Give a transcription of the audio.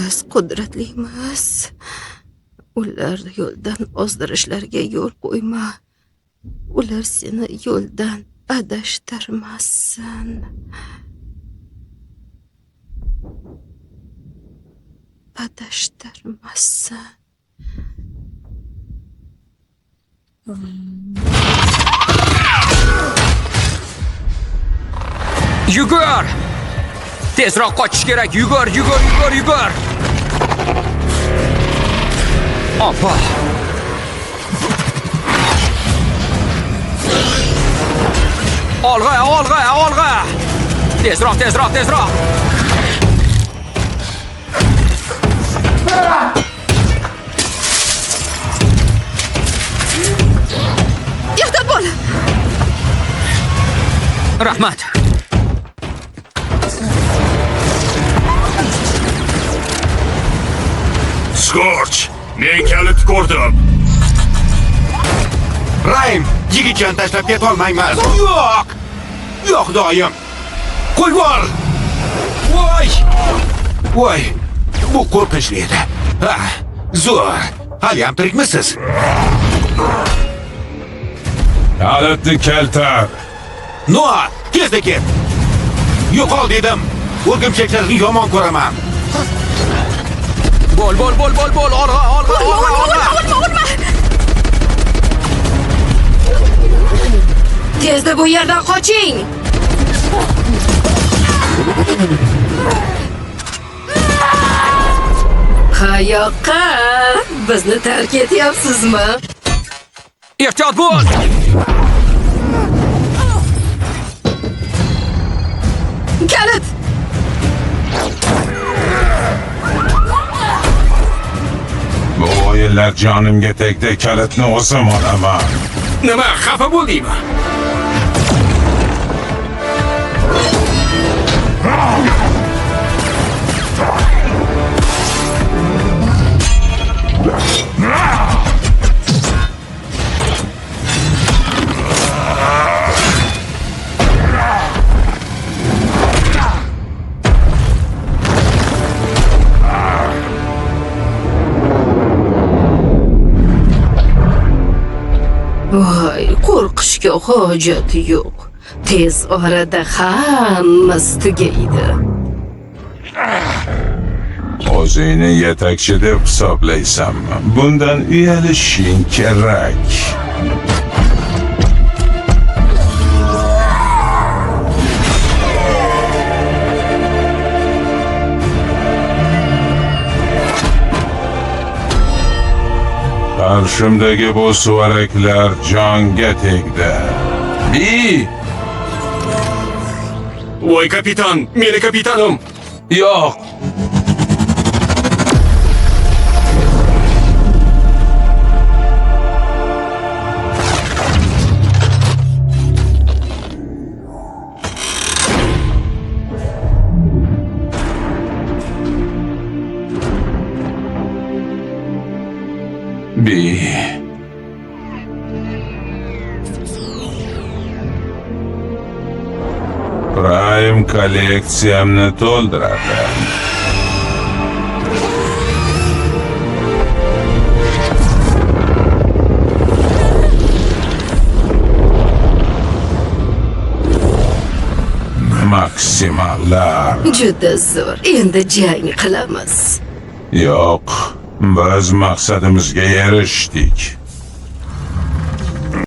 Biz qudratlimiz. Ular yo'ldan ozdirishlarga yo'l qo'yma. Ular seni yo'ldan adashtirmasin. Adashtirmasin. Yugur! Tezroq qochish kerak. Yugur! Oppa! Olg'a! Tezroq! Ehtiyot bo'l! Rahmat. Scorch, men kalit ko'rdim. Raym, yigitchani tashlab ketolmayman. Yo'q, doim. Qo'yib yubor. Voy, bu qo'rqinchli edi. Zo'r. Haliyam tirikmisiz? Kalitni keltir. Noa, tezda ket. Yo'qol dedim. O'rgimchaklarni yomon ko'raman. Bol. Olg'a. Urma! Tezda bu yerdan qoching! Qayoqqa? Bizni tark etyapsizmi? Ehtiyot bo'l! Kalit! Bu o'yinlar jonimga tegdi. Kalitni o'zim olaman. Nima, xafa bo'ldingmi? Voy, qo'rqishga hojat yo'q. Tez orada hammasi tugaydi. O'zingni yetakchi deb hisoblaysanmi? Bundan uyalishing kerak. Qarshimdagi bu suvaraklar jonga tegdi. Voy kapitan, meni kapitanim. Yo'q. Prime kolleksiyamni to'ldiradi. Maksimallar. Juda zo'r. Endi jang qilamiz. Yo'q, biz maqsadimizga erishdik.